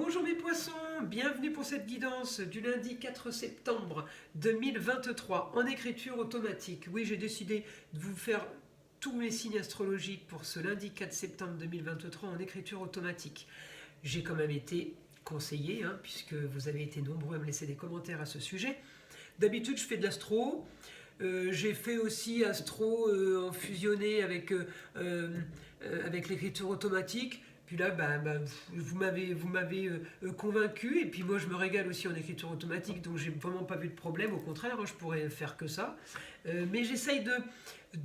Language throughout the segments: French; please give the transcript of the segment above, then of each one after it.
Bonjour mes poissons, bienvenue pour cette guidance du lundi 4 septembre 2023 en écriture automatique. Oui, j'ai décidé de vous faire tous les signes astrologiques pour ce lundi 4 septembre 2023 en écriture automatique. J'ai quand même été conseillé, puisque vous avez été nombreux à me laisser des commentaires à ce sujet. D'habitude, je fais de l'astro. J'ai fait aussi astro en fusionné avec l'écriture automatique. Puis là, vous m'avez convaincu, et puis moi je me régale aussi en écriture automatique, donc j'ai vraiment pas vu de problème, au contraire, je pourrais faire que ça. Mais j'essaye de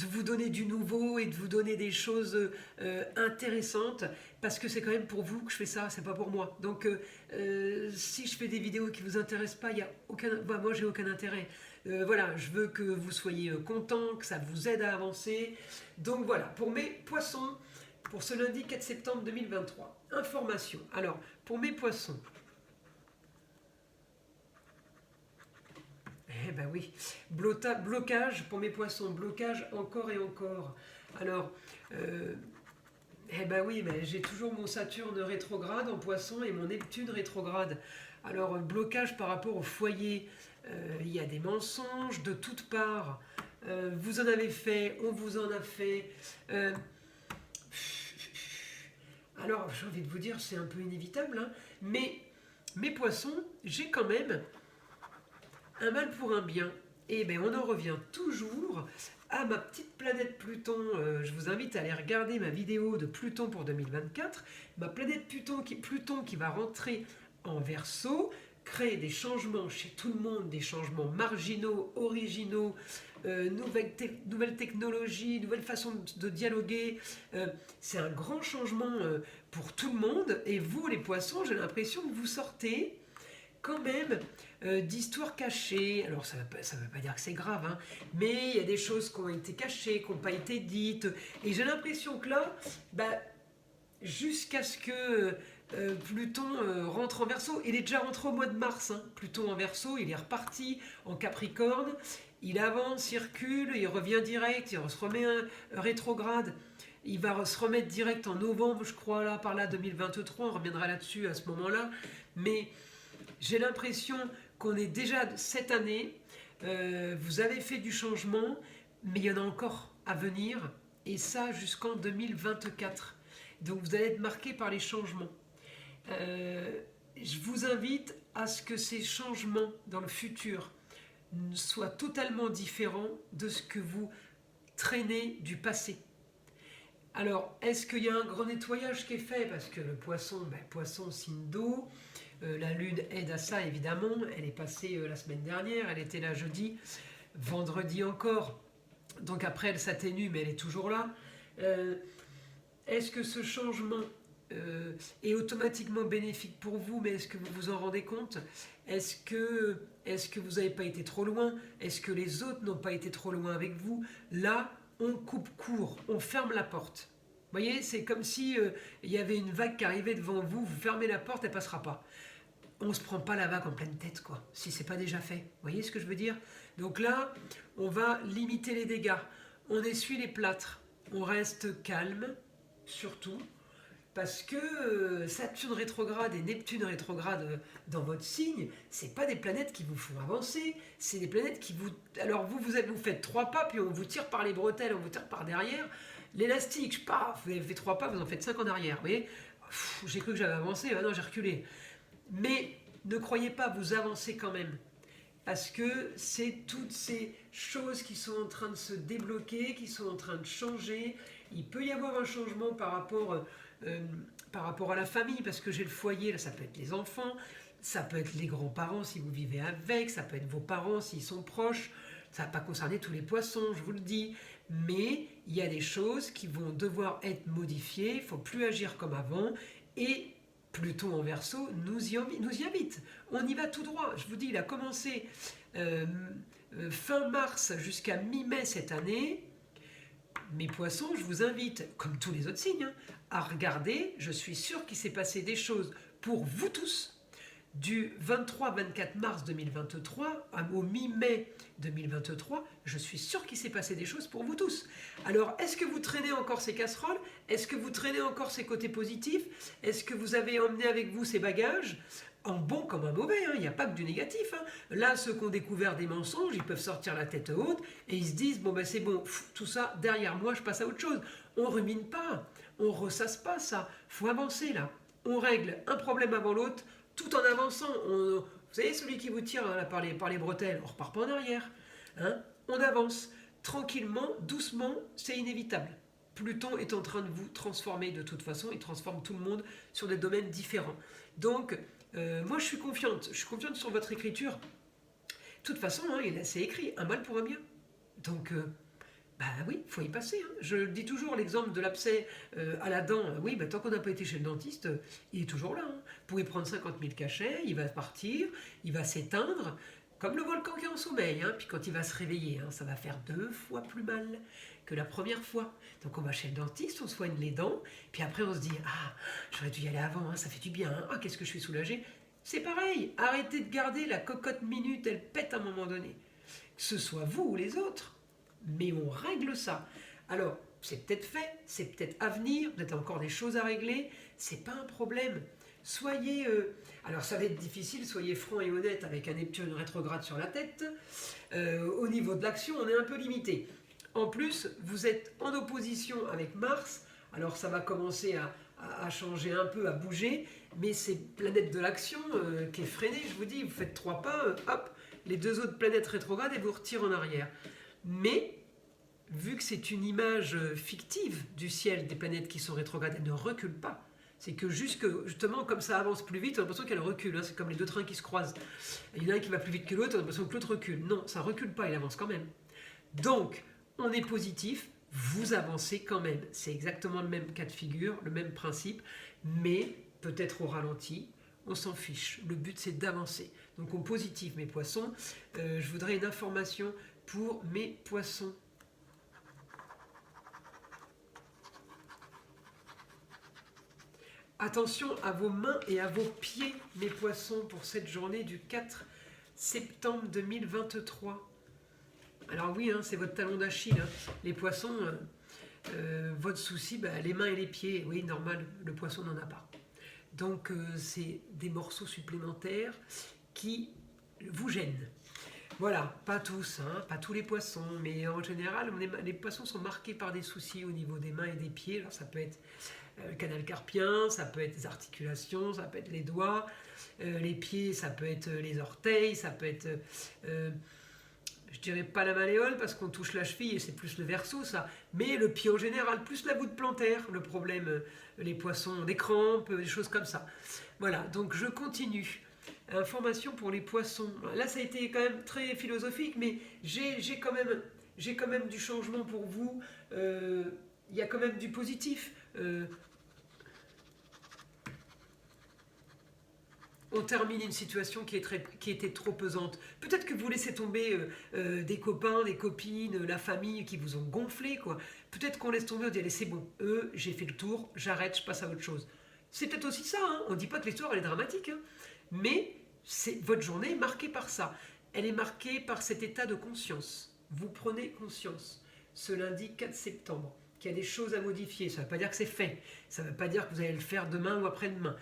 vous donner du nouveau et de vous donner des choses intéressantes, parce que c'est quand même pour vous que je fais ça, c'est pas pour moi. Donc si je fais des vidéos qui vous intéressent pas, il y a aucun, moi j'ai aucun intérêt. Voilà, je veux que vous soyez contents, que ça vous aide à avancer. Donc voilà, pour mes poissons, pour ce lundi 4 septembre 2023. Information. Alors, pour mes poissons. Eh ben oui, blocage pour mes poissons, blocage encore et encore. Alors, eh ben oui, mais j'ai toujours mon Saturne rétrograde en poisson et mon Neptune rétrograde. Alors, blocage par rapport au foyer. Il y a des mensonges de toutes parts. Vous en avez fait, on vous en a fait. Alors, j'ai envie de vous dire, c'est un peu inévitable, mais mes poissons, j'ai quand même un mal pour un bien. Et bien, on en revient toujours à ma petite planète Pluton. Je vous invite à aller regarder ma vidéo de Pluton pour 2024. Ma planète Pluton qui va rentrer en Verseau, créer des changements chez tout le monde, des changements marginaux, originaux, nouvelles technologies, nouvelles façons de dialoguer. C'est un grand changement pour tout le monde. Et vous, les poissons, j'ai l'impression que vous sortez quand même d'histoires cachées. Alors ça veut pas dire que c'est grave, mais il y a des choses qui ont été cachées, qui n'ont pas été dites. Et j'ai l'impression que là, jusqu'à ce que Pluton rentre en Verseau, il est déjà rentré au mois de mars, Pluton en Verseau, il est reparti en Capricorne, il avance, il recule, il revient direct, il se remet un rétrograde, il va se remettre direct en novembre, je crois, là, par là, 2023, on reviendra là-dessus à ce moment-là, mais j'ai l'impression qu'on est déjà cette année, vous avez fait du changement, mais il y en a encore à venir, et ça jusqu'en 2024. Donc vous allez être marqué par les changements. Je vous invite à ce que ces changements dans le futur soient totalement différents de ce que vous traînez du passé. Alors, est-ce qu'il y a un grand nettoyage qui est fait? Parce que le poisson, poisson signe d'eau, la lune aide à ça évidemment, elle est passée la semaine dernière, elle était là jeudi, vendredi encore, donc après elle s'atténue mais elle est toujours là. Est-ce que ce changement est automatiquement bénéfique pour vous, mais est-ce que vous vous en rendez compte? Est-ce que vous n'avez pas été trop loin? Est-ce que les autres n'ont pas été trop loin avec vous? Là, on coupe court, on ferme la porte. Vous voyez, c'est comme si il y avait une vague qui arrivait devant vous, vous fermez la porte, elle ne passera pas. On ne se prend pas la vague en pleine tête, quoi, si c'est pas déjà fait. Vous voyez ce que je veux dire? Donc là, on va limiter les dégâts. On essuie les plâtres. On reste calme, surtout, parce que Saturne rétrograde et Neptune rétrograde dans votre signe, c'est pas des planètes qui vous font avancer, c'est des planètes qui vous... Alors vous faites 3 pas, puis on vous tire par les bretelles, on vous tire par derrière. L'élastique, vous avez fait 3 pas, vous en faites 5 en arrière, vous voyez? J'ai cru que j'avais avancé, non, j'ai reculé. Mais ne croyez pas, vous avancez quand même. Parce que c'est toutes ces choses qui sont en train de se débloquer, qui sont en train de changer. Il peut y avoir un changement par rapport à la famille, parce que j'ai le foyer, là, ça peut être les enfants, ça peut être les grands-parents si vous vivez avec, ça peut être vos parents s'ils sont proches, ça ne va pas concerner tous les poissons, je vous le dis, mais il y a des choses qui vont devoir être modifiées, il ne faut plus agir comme avant, et Pluton en Verseau nous y invite. On y va tout droit. Je vous dis, il a commencé fin mars jusqu'à mi-mai cette année. Mes poissons, je vous invite, comme tous les autres signes, à regarder. Je suis sûre qu'il s'est passé des choses pour vous tous, du 23-24 mars 2023 au mi-mai 2023, je suis sûr qu'il s'est passé des choses pour vous tous. Alors, est-ce que vous traînez encore ces casseroles? Est-ce que vous traînez encore ces côtés positifs? Est-ce que vous avez emmené avec vous ces bagages? En bon comme en mauvais, il n'y a pas que du négatif. Là, ceux qui ont découvert des mensonges, ils peuvent sortir la tête haute et ils se disent, bon ben c'est bon, tout ça derrière moi, je passe à autre chose. On rumine pas, on ressasse pas ça, faut avancer là. On règle un problème avant l'autre, tout en avançant. Vous savez, celui qui vous tire là, par les bretelles, on repart pas en arrière. On avance, tranquillement, doucement, c'est inévitable. Pluton est en train de vous transformer de toute façon, il transforme tout le monde sur des domaines différents. Donc, moi je suis confiante sur votre écriture. De toute façon, c'est écrit, un mal pour un bien. Donc, bah oui, il faut y passer. Je dis toujours l'exemple de l'abcès à la dent. Oui, bah, tant qu'on n'a pas été chez le dentiste, il est toujours là. Vous pouvez prendre 50 000 cachets, il va partir, il va s'éteindre, comme le volcan qui est en sommeil. Puis quand il va se réveiller, ça va faire 2 fois plus mal que la première fois. Donc on va chez le dentiste, on soigne les dents, puis après on se dit « Ah, j'aurais dû y aller avant, ça fait du bien, ah, qu'est-ce que je suis soulagé ?» C'est pareil, arrêtez de garder la cocotte minute, elle pète à un moment donné. Que ce soit vous ou les autres, mais on règle ça. Alors, c'est peut-être fait, c'est peut-être à venir, peut-être encore des choses à régler, c'est pas un problème. Soyez... alors ça va être difficile, soyez franc et honnête avec un Neptune rétrograde sur la tête. Au niveau de l'action, on est un peu limité. En plus, vous êtes en opposition avec Mars, alors ça va commencer à changer un peu, à bouger, mais c'est planète de l'action qui est freinée, je vous dis, vous faites 3 pas, hop, les 2 autres planètes rétrogrades et vous retirez en arrière. Mais, vu que c'est une image fictive du ciel des planètes qui sont rétrogrades, elles ne reculent pas. C'est que justement, comme ça avance plus vite, on a l'impression qu'elles reculent. C'est comme les 2 trains qui se croisent. Il y en a un qui va plus vite que l'autre, on a l'impression que l'autre recule. Non, ça recule pas, il avance quand même. Donc, on est positif, vous avancez quand même. C'est exactement le même cas de figure, le même principe, mais peut-être au ralenti, on s'en fiche. Le but, c'est d'avancer. Donc, en positif, mes poissons, je voudrais une information pour mes poissons. Attention à vos mains et à vos pieds, mes poissons, pour cette journée du 4 septembre 2023. Alors oui, c'est votre talon d'Achille. Les poissons, votre souci, les mains et les pieds. Oui, normal, le poisson n'en a pas. Donc c'est des morceaux supplémentaires qui vous gênent. Voilà, pas tous, pas tous les poissons, mais en général, les poissons sont marqués par des soucis au niveau des mains et des pieds. Alors ça peut être le canal carpien, ça peut être les articulations, ça peut être les doigts, les pieds, ça peut être les orteils, ça peut être... je dirais pas la malléole parce qu'on touche la cheville et c'est plus le verso ça, mais le pied en général, plus la voûte plantaire, le problème, les poissons, des crampes, des choses comme ça. Voilà, donc je continue. Information pour les poissons. Là ça a été quand même très philosophique, mais j'ai quand même du changement pour vous. Il y a quand même du positif. On termine une situation qui était trop pesante. Peut-être que vous laissez tomber des copains, des copines, la famille qui vous ont gonflé, quoi. Peut-être qu'on laisse tomber, on dit allez c'est bon, j'ai fait le tour, j'arrête, je passe à autre chose. C'est peut-être aussi ça, on ne dit pas que l'histoire elle est dramatique, mais votre journée est marquée par ça. Elle est marquée par cet état de conscience. Vous prenez conscience, ce lundi 4 septembre, qu'il y a des choses à modifier. Ça ne veut pas dire que c'est fait, ça ne veut pas dire que vous allez le faire demain ou après-demain.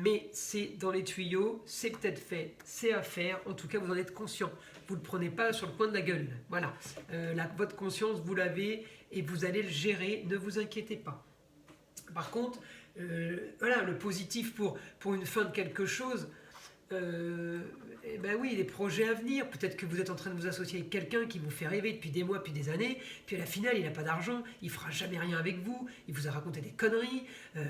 Mais c'est dans les tuyaux, c'est peut-être fait, c'est à faire, en tout cas vous en êtes conscient. Vous ne le prenez pas sur le coin de la gueule. Voilà, votre conscience, vous l'avez et vous allez le gérer, ne vous inquiétez pas. Par contre, voilà, le positif pour une fin de quelque chose, oui, les projets à venir, peut-être que vous êtes en train de vous associer avec quelqu'un qui vous fait rêver depuis des mois, depuis des années, puis à la finale il n'a pas d'argent, il fera jamais rien avec vous, il vous a raconté des conneries,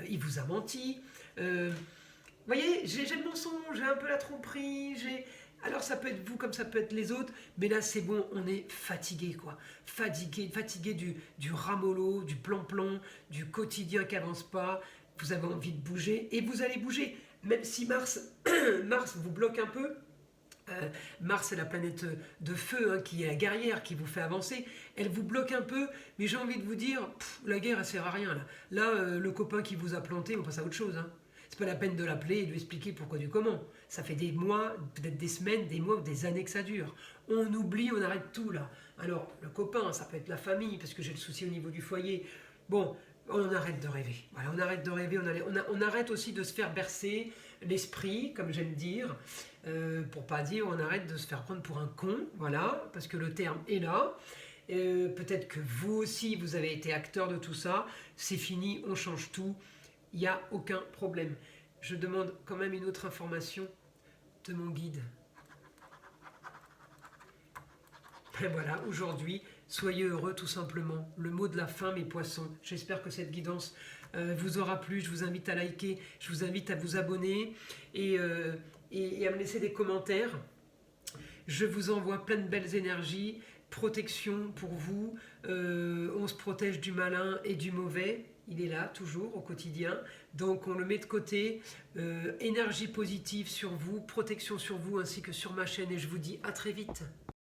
il vous a menti. Vous voyez, j'ai le mensonge, j'ai un peu la tromperie, alors ça peut être vous comme ça peut être les autres, mais là c'est bon, on est fatigué quoi. Fatigué du ramollo, du plan-plan, du quotidien qui avance pas, vous avez envie de bouger, et vous allez bouger. Même si Mars vous bloque un peu, Mars c'est la planète de feu, qui est la guerrière, qui vous fait avancer, elle vous bloque un peu, mais j'ai envie de vous dire, la guerre elle sert à rien là. Là, le copain qui vous a planté, on passe à autre chose. C'est pas la peine de l'appeler et de lui expliquer pourquoi du comment. Ça fait des mois, peut-être des semaines, des mois, des années que ça dure. On oublie, on arrête tout là. Alors, le copain, ça peut être la famille, parce que j'ai le souci au niveau du foyer. Bon, on arrête de rêver. Voilà, on arrête de rêver, on arrête aussi de se faire bercer l'esprit, comme j'aime dire, pour pas dire on arrête de se faire prendre pour un con, voilà, parce que le terme est là. Peut-être que vous aussi, vous avez été acteur de tout ça. C'est fini, on change tout. Il n'y a aucun problème. Je demande quand même une autre information de mon guide. Et voilà, aujourd'hui, soyez heureux tout simplement. Le mot de la fin, mes poissons. J'espère que cette guidance vous aura plu. Je vous invite à liker, je vous invite à vous abonner et à me laisser des commentaires. Je vous envoie plein de belles énergies, protection pour vous. On se protège du malin et du mauvais. Il est là, toujours, au quotidien. Donc, on le met de côté. Énergie positive sur vous, protection sur vous, ainsi que sur ma chaîne. Et je vous dis à très vite.